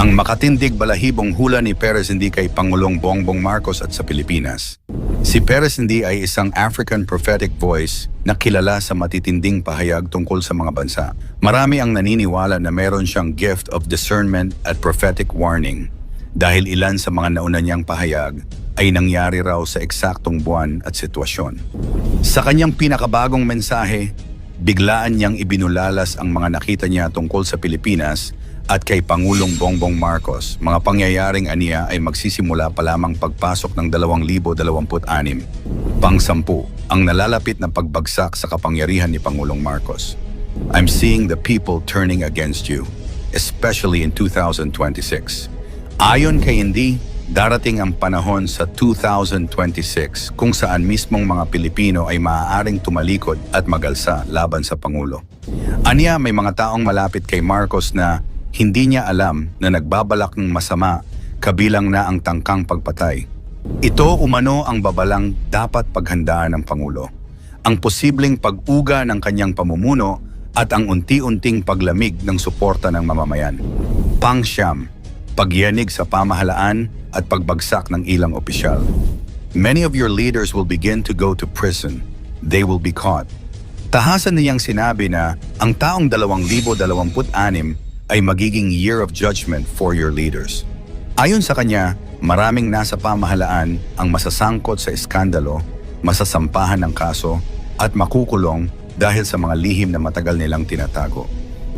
Ang makatindig balahibong hula ni Perez Hindi kay Pangulong Bongbong Marcos at sa Pilipinas. Si Perez Hindi ay isang African prophetic voice na kilala sa matitinding pahayag tungkol sa mga bansa. Marami ang naniniwala na meron siyang gift of discernment at prophetic warning dahil ilan sa mga nauna niyang pahayag ay nangyari raw sa eksaktong buwan at sitwasyon. Sa kanyang pinakabagong mensahe, biglaan niyang ibinulalas ang mga nakita niya tungkol sa Pilipinas at kay Pangulong Bongbong Marcos. Mga pangyayaring aniya ay magsisimula pa lamang pagpasok ng 2026. Pang-10, ang nalalapit na pagbagsak sa kapangyarihan ni Pangulong Marcos. I'm seeing the people turning against you, especially in 2026. Ayon kay Hindi, darating ang panahon sa 2026 kung saan mismong mga Pilipino ay maaaring tumalikod at magalsa laban sa Pangulo. Aniya, may mga taong malapit kay Marcos na hindi niya alam na nagbabalak ng masama kabilang na ang tangkang pagpatay. Ito umano ang babalang dapat paghandaan ng Pangulo. Ang posibleng pag-uga ng kanyang pamumuno at ang unti-unting paglamig ng suporta ng mamamayan. Pang-siyam, pagyanig sa pamahalaan at pagbagsak ng ilang opisyal. Many of your leaders will begin to go to prison. They will be caught. Tahasan niyang sinabi na ang taong 2026 ay magiging year of judgment for your leaders. Ayon sa kanya, maraming nasa pamahalaan ang masasangkot sa iskandalo, masasampahan ng kaso, at makukulong dahil sa mga lihim na matagal nilang tinatago.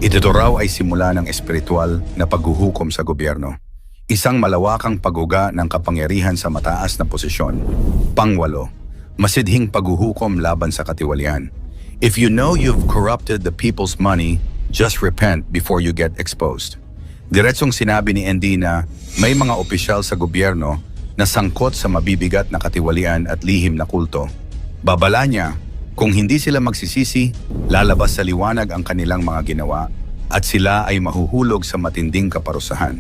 Ito raw ay simula ng espiritual na paghuhukom sa gobyerno. Isang malawakang pag-uga ng kapangyarihan sa mataas na posisyon. Pang-8, masidhing paghuhukom laban sa katiwalian. If you know you've corrupted the people's money, just repent before you get exposed. Diretsong sinabi ni ND na may mga opisyal sa gobyerno na sangkot sa mabibigat na katiwalian at lihim na kulto. Babala niya, kung hindi sila magsisisi, lalabas sa liwanag ang kanilang mga ginawa at sila ay mahuhulog sa matinding kaparusahan.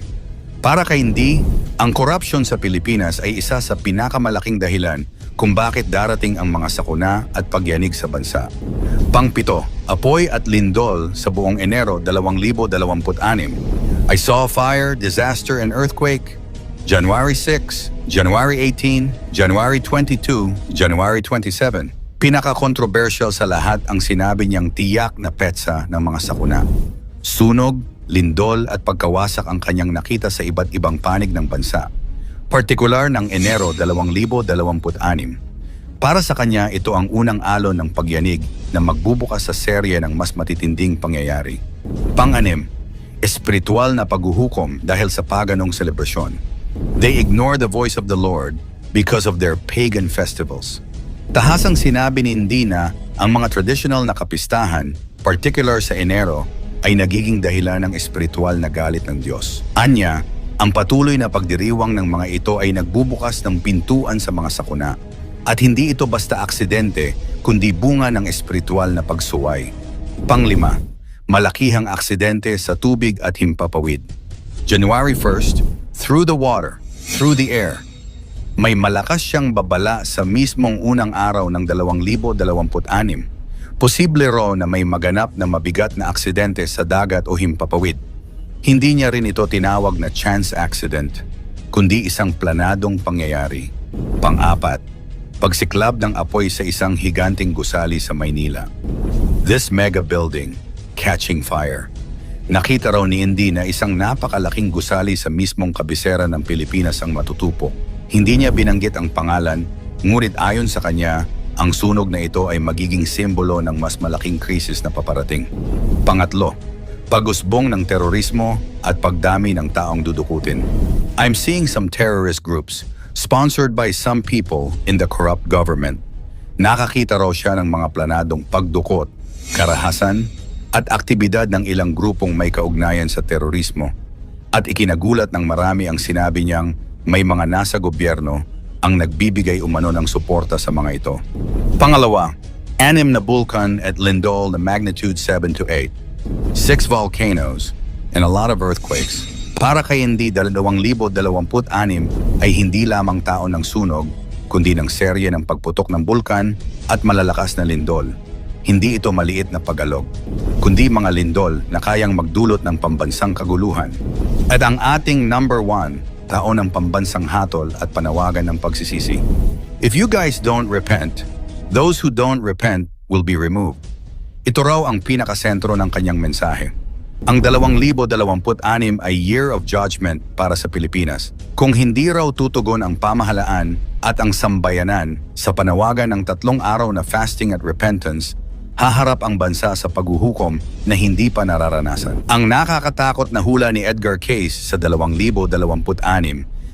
Para kay ND, ang korupsyon sa Pilipinas ay isa sa pinakamalaking dahilan kung bakit darating ang mga sakuna at pagyanig sa bansa. Pang-7, apoy at lindol sa buong Enero 2026. I saw fire, disaster and earthquake. January 6, January 18, January 22, January 27. Pinaka-controversial sa lahat ang sinabi niyang tiyak na petsa ng mga sakuna. Sunog, lindol at pagkawasak ang kanyang nakita sa iba't ibang panig ng bansa. Partikular ng Enero 2026. Para sa kanya, ito ang unang alon ng pagyanig na magbubukas sa serye ng mas matitinding pangyayari. Pang-6, espiritual na paghuhukom dahil sa paganong selebrasyon. They ignore the voice of the Lord because of their pagan festivals. Tahasang sinabi ni Hindi na ang mga traditional na kapistahan, particular sa Enero, ay nagiging dahilan ng espiritual na galit ng Diyos. Anya, ang patuloy na pagdiriwang ng mga ito ay nagbubukas ng pintuan sa mga sakuna. At hindi ito basta aksidente, kundi bunga ng espiritual na pagsuway. Pang-5, malakihang aksidente sa tubig at himpapawid. January 1st, through the water, through the air. May malakas siyang babala sa mismong unang araw ng 2026. Posible raw na may maganap na mabigat na aksidente sa dagat o himpapawid. Hindi niya rin ito tinawag na chance accident, kundi isang planadong pangyayari. Pang-4, pagsiklab ng apoy sa isang higanting gusali sa Maynila. This mega building, catching fire. Nakita raw ni Indy na isang napakalaking gusali sa mismong kabisera ng Pilipinas ang matutupo. Hindi niya binanggit ang pangalan, ngunit ayon sa kanya, ang sunog na ito ay magiging simbolo ng mas malaking krisis na paparating. Pang-8, pag-usbong ng terorismo at pagdami ng taong dudukutin. I'm seeing some terrorist groups sponsored by some people in the corrupt government. Nakakita raw siya ng mga planadong pagdukot, karahasan at aktibidad ng ilang grupong may kaugnayan sa terorismo. At ikinagulat ng marami ang sinabi niyang may mga nasa gobyerno ang nagbibigay umano ng suporta sa mga ito. Pangalawa, 6 na bulkan at lindol na magnitude 7 to 8. 6 volcanoes and a lot of earthquakes. Para kay Indy, 2026 ay hindi lamang taon ng sunog, kundi ng serye ng pagputok ng bulkan at malalakas na lindol. Hindi ito maliit na pagalog, kundi mga lindol na kayang magdulot ng pambansang kaguluhan. At ang ating number 1, taon ng pambansang hatol at panawagan ng pagsisisi. If you guys don't repent, those who don't repent will be removed. Ito raw ang pinakasentro ng kanyang mensahe. Ang 2026 ay Year of Judgment para sa Pilipinas. Kung hindi raw tutugon ang pamahalaan at ang sambayanan sa panawagan ng 3 araw na fasting at repentance, haharap ang bansa sa paghuhukom na hindi pa nararanasan. Ang nakakatakot na hula ni Edgar Cayce sa 2026,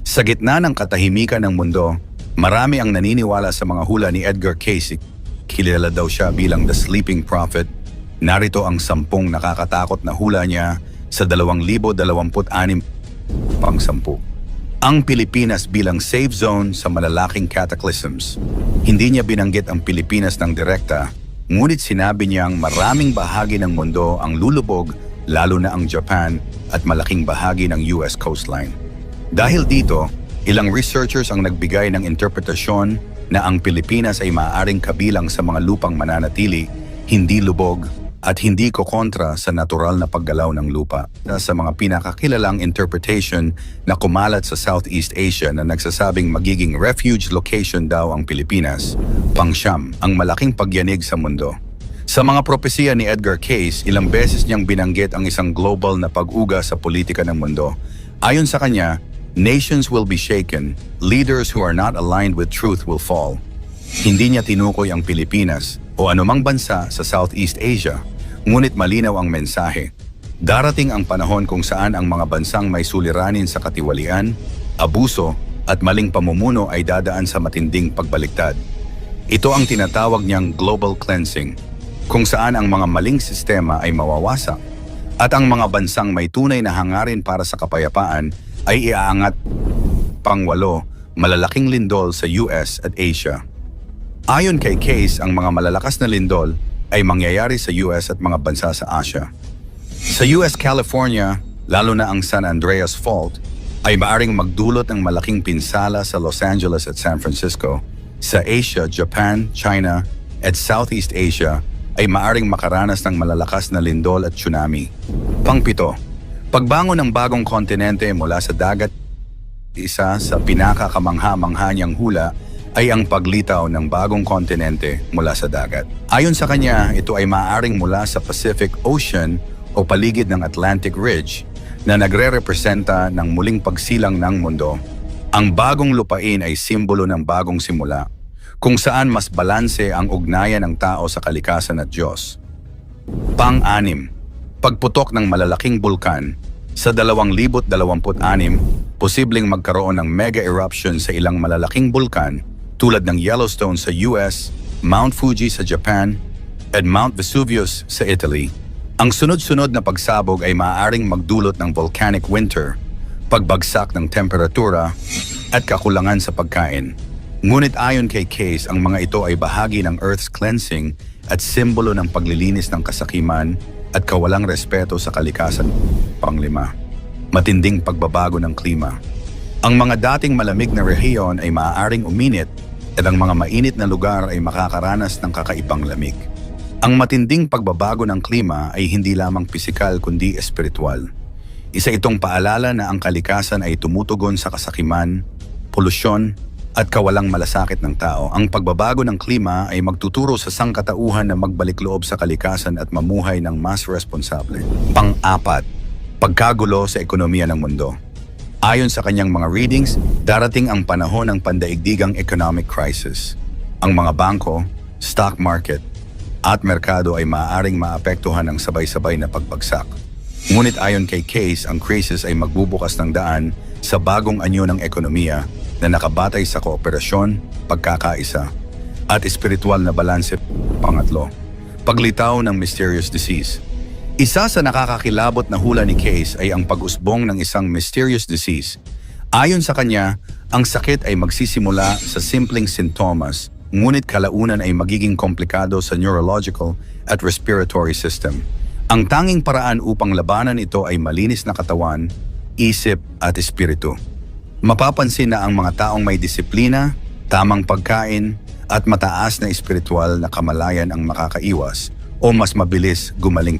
sa gitna ng katahimikan ng mundo, marami ang naniniwala sa mga hula ni Edgar Cayce. Kilala daw siya bilang the Sleeping Prophet. Narito ang 10 nakakatakot na hula niya sa 2026 pang-10. Ang Pilipinas bilang safe zone sa malalaking cataclysms. Hindi niya binanggit ang Pilipinas ng direkta, ngunit sinabi niyang maraming bahagi ng mundo ang lulubog, lalo na ang Japan at malaking bahagi ng US coastline. Dahil dito, ilang researchers ang nagbigay ng interpretasyon na ang Pilipinas ay maaaring kabilang sa mga lupang mananatili, hindi lubog, at hindi ko kontra sa natural na paggalaw ng lupa. Sa mga pinakakilalang interpretation na kumalat sa Southeast Asia na nagsasabing magiging refuge location daw ang Pilipinas, pang-siyam, ang malaking pagyanig sa mundo. Sa mga propesiya ni Edgar Cayce, ilang beses niyang binanggit ang isang global na pag-uga sa politika ng mundo. Ayon sa kanya, nations will be shaken, leaders who are not aligned with truth will fall. Hindi niya tinukoy ang Pilipinas o anumang bansa sa Southeast Asia, ngunit malinaw ang mensahe. Darating ang panahon kung saan ang mga bansang may suliranin sa katiwalian, abuso at maling pamumuno ay dadaan sa matinding pagbaliktad. Ito ang tinatawag niyang global cleansing, kung saan ang mga maling sistema ay mawawasak at ang mga bansang may tunay na hangarin para sa kapayapaan ay iaangat. Pang-8, malalaking lindol sa US at Asia. Ayon kay Cayce, ang mga malalakas na lindol ay mangyayari sa US at mga bansa sa Asia. Sa US California, lalo na ang San Andreas Fault, ay maaring magdulot ng malaking pinsala sa Los Angeles at San Francisco. Sa Asia, Japan, China, at Southeast Asia ay maaring makaranas ng malalakas na lindol at tsunami. Pang-7, pagbangon ng bagong kontinente mula sa dagat. Isa sa pinakakamangha-mangha niyang hula ay ang paglitaw ng bagong kontinente mula sa dagat. Ayon sa kanya, ito ay maaaring mula sa Pacific Ocean o paligid ng Atlantic Ridge na nagre-representa ng muling pagsilang ng mundo. Ang bagong lupain ay simbolo ng bagong simula, kung saan mas balanse ang ugnayan ng tao sa kalikasan at Diyos. Pang-6, pagputok ng malalaking bulkan. Sa 2026, posibleng magkaroon ng mega eruption sa ilang malalaking bulkan tulad ng Yellowstone sa US, Mount Fuji sa Japan, at Mount Vesuvius sa Italy. Ang sunod-sunod na pagsabog ay maaaring magdulot ng volcanic winter, pagbagsak ng temperatura, at kakulangan sa pagkain. Ngunit ayon kay Cayce, ang mga ito ay bahagi ng Earth's cleansing at simbolo ng paglilinis ng kasakiman at kawalang respeto sa kalikasan. Pang-5, matinding pagbabago ng klima. Ang mga dating malamig na rehiyon ay maaaring uminit at ang mga mainit na lugar ay makakaranas ng kakaibang lamig. Ang matinding pagbabago ng klima ay hindi lamang pisikal kundi espiritual. Isa itong paalala na ang kalikasan ay tumutugon sa kasakiman, polusyon, at kawalang malasakit ng tao. Ang pagbabago ng klima ay magtuturo sa sangkatauhan na magbalik loob sa kalikasan at mamuhay ng mas responsable. Pang-4, pagkagulo sa ekonomiya ng mundo. Ayon sa kanyang mga readings, darating ang panahon ng pandaigdigang economic crisis. Ang mga bangko, stock market, at merkado ay maaaring maapektuhan ng sabay-sabay na pagbagsak. Ngunit ayon kay Cayce, ang crisis ay magbubukas ng daan sa bagong anyo ng ekonomiya na nakabatay sa kooperasyon, pagkakaisa, at espiritual na balanse. Pang-8, paglitaw ng mysterious disease. Isa sa nakakakilabot na hula ni Cayce ay ang pag-usbong ng isang mysterious disease. Ayon sa kanya, ang sakit ay magsisimula sa simpleng sintomas, ngunit kalaunan ay magiging komplikado sa neurological at respiratory system. Ang tanging paraan upang labanan ito ay malinis na katawan, isip at espiritu. Mapapansin na ang mga taong may disiplina, tamang pagkain, at mataas na espiritual na kamalayan ang makakaiwas o mas mabilis gumaling.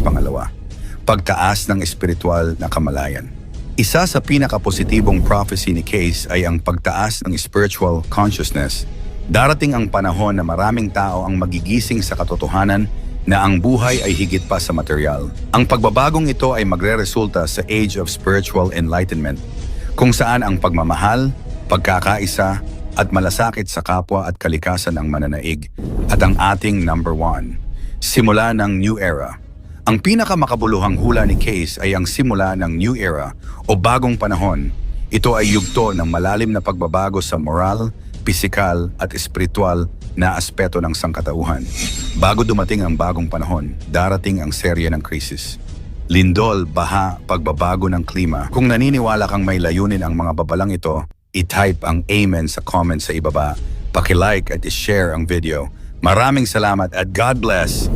Pangalawa, pagtaas ng espiritual na kamalayan. Isa sa pinakapositibong prophecy ni Case ay ang pagtaas ng spiritual consciousness. Darating ang panahon na maraming tao ang magigising sa katotohanan na ang buhay ay higit pa sa material. Ang pagbabagong ito ay magreresulta sa Age of Spiritual Enlightenment, kung saan ang pagmamahal, pagkakaisa, at malasakit sa kapwa at kalikasan ang mananaig at ang ating number one. Simula ng New Era. Ang pinakamakabuluhang hula ni Case ay ang simula ng New Era o bagong panahon. Ito ay yugto ng malalim na pagbabago sa moral, pisikal at espiritual na aspeto ng sangkatauhan. Bago dumating ang bagong panahon, darating ang serye ng krisis. Lindol, baha, pagbabago ng klima. Kung naniniwala kang may layunin ang mga babalang ito, i-type ang Amen sa comment sa ibaba, paki-like at i-share ang video. Maraming salamat at God bless!